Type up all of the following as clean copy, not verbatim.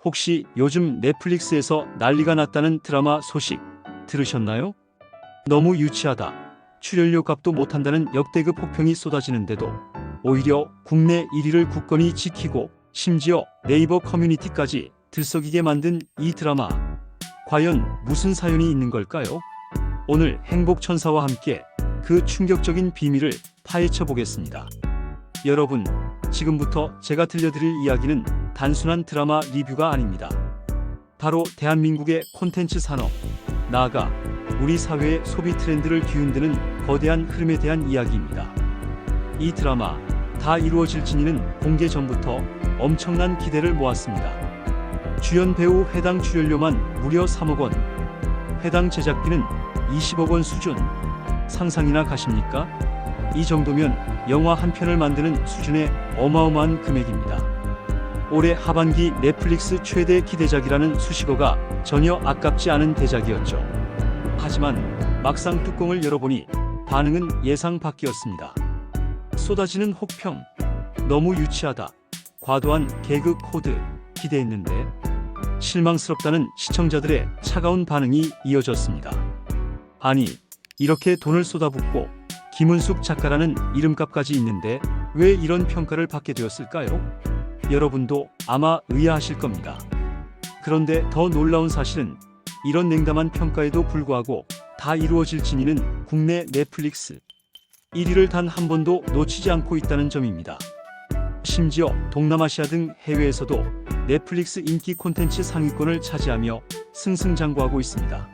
혹시 요즘 넷플릭스에서 난리가 났다는 드라마 소식 들으셨나요? 너무 유치하다. 출연료 값도 못한다는 역대급 혹평이 쏟아지는데도 오히려 국내 1위를 굳건히 지키고 심지어 네이버 커뮤니티까지 들썩이게 만든 이 드라마. 과연 무슨 사연이 있는 걸까요? 오늘 행복천사와 함께 그 충격적인 비밀을 파헤쳐 보겠습니다. 여러분, 지금부터 제가 들려드릴 이야기는 단순한 드라마 리뷰가 아닙니다. 바로 대한민국의 콘텐츠 산업, 나아가 우리 사회의 소비 트렌드를 뒤흔드는 거대한 흐름에 대한 이야기입니다. 이 드라마 다 이루어질지니는 공개 전부터 엄청난 기대를 모았습니다. 주연 배우 회당 출연료만 무려 3억 원, 회당 제작비는 20억 원 수준. 상상이나 가십니까? 이 정도면 영화 한 편을 만드는 수준의 어마어마한 금액입니다. 올해 하반기 넷플릭스 최대 기대작이라는 수식어가 전혀 아깝지 않은 대작이었죠. 하지만 막상 뚜껑을 열어보니 반응은 예상 밖이었습니다. 쏟아지는 혹평, 너무 유치하다, 과도한 개그 코드, 기대했는데 실망스럽다는 시청자들의 차가운 반응이 이어졌습니다. 아니, 이렇게 돈을 쏟아붓고 김은숙 작가라는 이름값까지 있는데 왜 이런 평가를 받게 되었을까요? 여러분도 아마 의아하실 겁니다. 그런데 더 놀라운 사실은 이런 냉담한 평가에도 불구하고 다 이루어질지니는 국내 넷플릭스 1위를 단 한 번도 놓치지 않고 있다는 점입니다. 심지어 동남아시아 등 해외에서도 넷플릭스 인기 콘텐츠 상위권을 차지하며 승승장구하고 있습니다.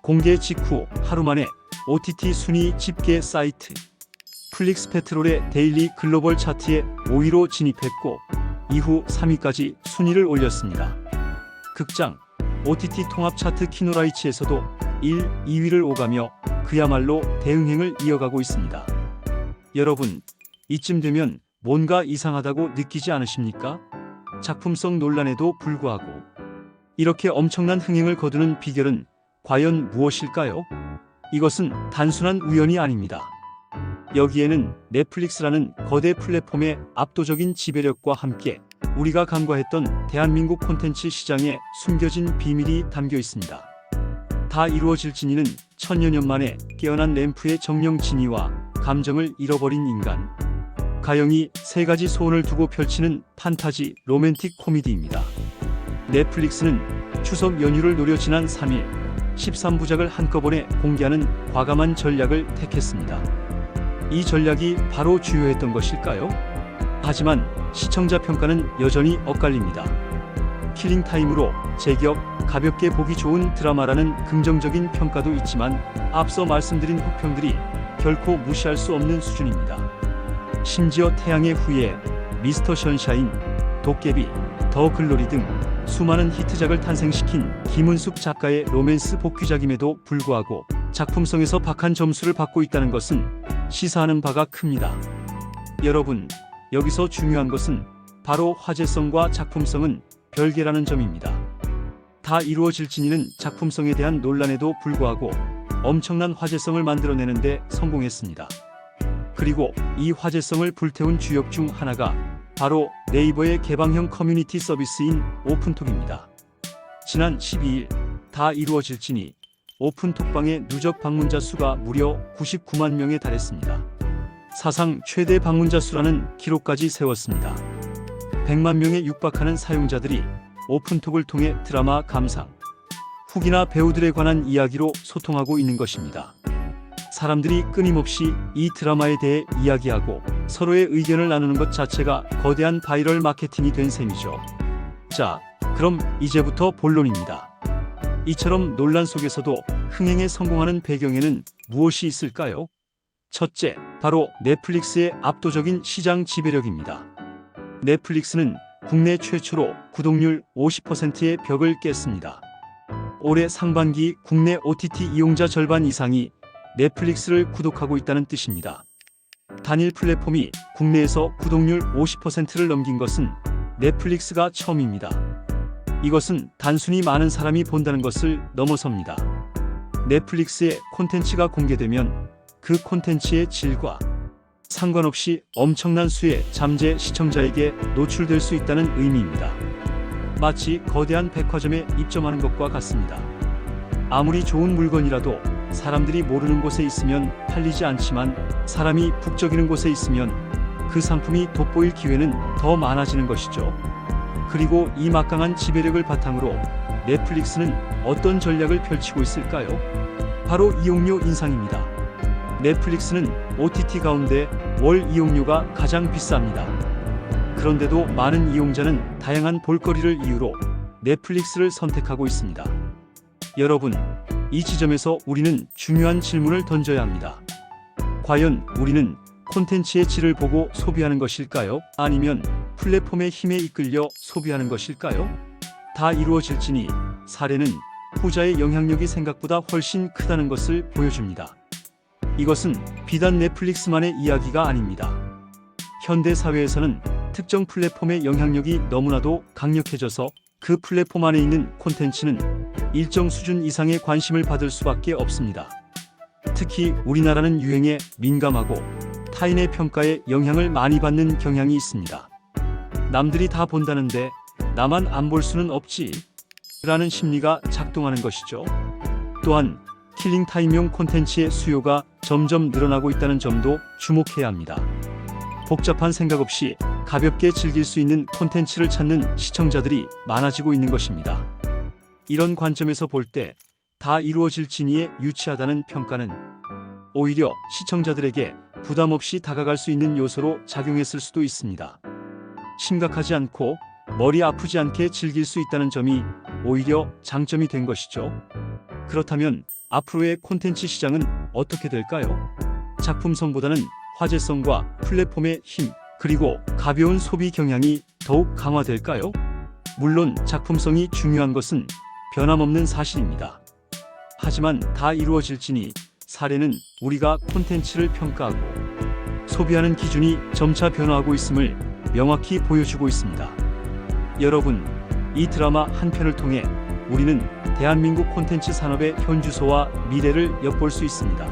공개 직후 하루 만에 OTT 순위 집계 사이트 플릭스페트롤의 데일리 글로벌 차트에 5위로 진입했고 이후 3위까지 순위를 올렸습니다. 극장, OTT 통합 차트 키노라이치에서도 1, 2위를 오가며 그야말로 대응행을 이어가고 있습니다. 여러분, 이쯤 되면 뭔가 이상하다고 느끼지 않으십니까? 작품성 논란에도 불구하고 이렇게 엄청난 흥행을 거두는 비결은 과연 무엇일까요? 이것은 단순한 우연이 아닙니다. 여기에는 넷플릭스라는 거대 플랫폼의 압도적인 지배력과 함께 우리가 간과했던 대한민국 콘텐츠 시장에 숨겨진 비밀이 담겨 있습니다. 다 이루어질지니는 천여 년 만에 깨어난 램프의 정령 진이와 감정을 잃어버린 인간, 가영이 세 가지 소원을 두고 펼치는 판타지 로맨틱 코미디입니다. 넷플릭스는 추석 연휴를 노려 지난 3일 13부작을 한꺼번에 공개하는 과감한 전략을 택했습니다. 이 전략이 바로 주요했던 것일까요? 하지만 시청자 평가는 여전히 엇갈립니다. 킬링타임으로 제격, 가볍게 보기 좋은 드라마라는 긍정적인 평가도 있지만 앞서 말씀드린 혹평들이 결코 무시할 수 없는 수준입니다. 심지어 태양의 후예, 미스터 션샤인, 도깨비, 더 글로리 등 수많은 히트작을 탄생시킨 김은숙 작가의 로맨스 복귀작임에도 불구하고 작품성에서 박한 점수를 받고 있다는 것은 시사하는 바가 큽니다. 여러분, 여기서 중요한 것은 바로 화제성과 작품성은 별개라는 점입니다. 다 이루어질지니는 작품성에 대한 논란에도 불구하고 엄청난 화제성을 만들어내는데 성공했습니다. 그리고 이 화제성을 불태운 주역 중 하나가 바로 네이버의 개방형 커뮤니티 서비스인 오픈톡입니다. 지난 12일 다 이루어질지니 오픈톡방의 누적 방문자 수가 무려 99만 명에 달했습니다. 사상 최대 방문자 수라는 기록까지 세웠습니다. 100만 명에 육박하는 사용자들이 오픈톡을 통해 드라마 감상, 후기나 배우들에 관한 이야기로 소통하고 있는 것입니다. 사람들이 끊임없이 이 드라마에 대해 이야기하고 서로의 의견을 나누는 것 자체가 거대한 바이럴 마케팅이 된 셈이죠. 자, 그럼 이제부터 본론입니다. 이처럼 논란 속에서도 흥행에 성공하는 배경에는 무엇이 있을까요? 첫째, 바로 넷플릭스의 압도적인 시장 지배력입니다. 넷플릭스는 국내 최초로 구독률 50%의 벽을 깼습니다. 올해 상반기 국내 OTT 이용자 절반 이상이 넷플릭스를 구독하고 있다는 뜻입니다. 단일 플랫폼이 국내에서 구독률 50%를 넘긴 것은 넷플릭스가 처음입니다. 이것은 단순히 많은 사람이 본다는 것을 넘어섭니다. 넷플릭스의 콘텐츠가 공개되면 그 콘텐츠의 질과 상관없이 엄청난 수의 잠재 시청자에게 노출될 수 있다는 의미입니다. 마치 거대한 백화점에 입점하는 것과 같습니다. 아무리 좋은 물건이라도 사람들이 모르는 곳에 있으면 팔리지 않지만 사람이 북적이는 곳에 있으면 그 상품이 돋보일 기회는 더 많아지는 것이죠. 그리고 이 막강한 지배력을 바탕으로 넷플릭스는 어떤 전략을 펼치고 있을까요? 바로 이용료 인상입니다. 넷플릭스는 OTT 가운데 월 이용료가 가장 비쌉니다. 그런데도 많은 이용자는 다양한 볼거리를 이유로 넷플릭스를 선택하고 있습니다. 여러분, 이 지점에서 우리는 중요한 질문을 던져야 합니다. 과연 우리는 콘텐츠의 질을 보고 소비하는 것일까요? 아니면 플랫폼의 힘에 이끌려 소비하는 것일까요? 다 이루어질지니 사례는 후자의 영향력이 생각보다 훨씬 크다는 것을 보여줍니다. 이것은 비단 넷플릭스만의 이야기가 아닙니다. 현대 사회에서는 특정 플랫폼의 영향력이 너무나도 강력해져서 그 플랫폼 안에 있는 콘텐츠는 일정 수준 이상의 관심을 받을 수밖에 없습니다. 특히 우리나라는 유행에 민감하고 타인의 평가에 영향을 많이 받는 경향이 있습니다. 남들이 다 본다는데 나만 안 볼 수는 없지 라는 심리가 작동하는 것이죠. 또한 킬링타임용 콘텐츠의 수요가 점점 늘어나고 있다는 점도 주목해야 합니다. 복잡한 생각 없이 가볍게 즐길 수 있는 콘텐츠를 찾는 시청자들이 많아지고 있는 것입니다. 이런 관점에서 볼 때 다 이루어질지니에 유치하다는 평가는 오히려 시청자들에게 부담 없이 다가갈 수 있는 요소로 작용했을 수도 있습니다. 심각하지 않고 머리 아프지 않게 즐길 수 있다는 점이 오히려 장점이 된 것이죠. 그렇다면 앞으로의 콘텐츠 시장은 어떻게 될까요? 작품성보다는 화제성과 플랫폼의 힘, 그리고 가벼운 소비 경향이 더욱 강화될까요? 물론 작품성이 중요한 것은 변함없는 사실입니다. 하지만 다 이루어질지니 사례는 우리가 콘텐츠를 평가하고 소비하는 기준이 점차 변화하고 있음을 명확히 보여주고 있습니다. 여러분, 이 드라마 한 편을 통해 우리는 대한민국 콘텐츠 산업의 현주소와 미래를 엿볼 수 있습니다.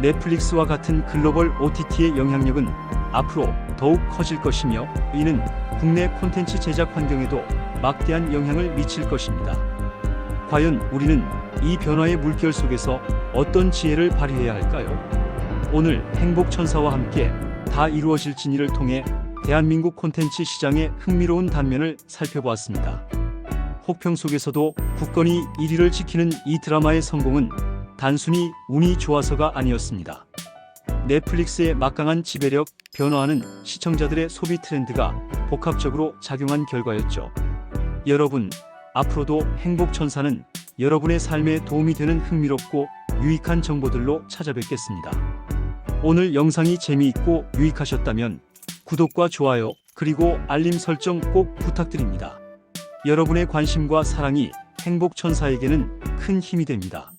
넷플릭스와 같은 글로벌 OTT의 영향력은 앞으로 더욱 커질 것이며 이는 국내 콘텐츠 제작 환경에도 막대한 영향을 미칠 것입니다. 과연 우리는 이 변화의 물결 속에서 어떤 지혜를 발휘해야 할까요? 오늘 행복천사와 함께 다 이루어질지니를 통해 대한민국 콘텐츠 시장의 흥미로운 단면을 살펴보았습니다. 혹평 속에서도 굳건히 1위를 지키는 이 드라마의 성공은 단순히 운이 좋아서가 아니었습니다. 넷플릭스의 막강한 지배력, 변화하는 시청자들의 소비 트렌드가 복합적으로 작용한 결과였죠. 여러분, 앞으로도 행복천사는 여러분의 삶에 도움이 되는 흥미롭고 유익한 정보들로 찾아뵙겠습니다. 오늘 영상이 재미있고 유익하셨다면 구독과 좋아요, 그리고 알림 설정 꼭 부탁드립니다. 여러분의 관심과 사랑이 행복천사에게는 큰 힘이 됩니다.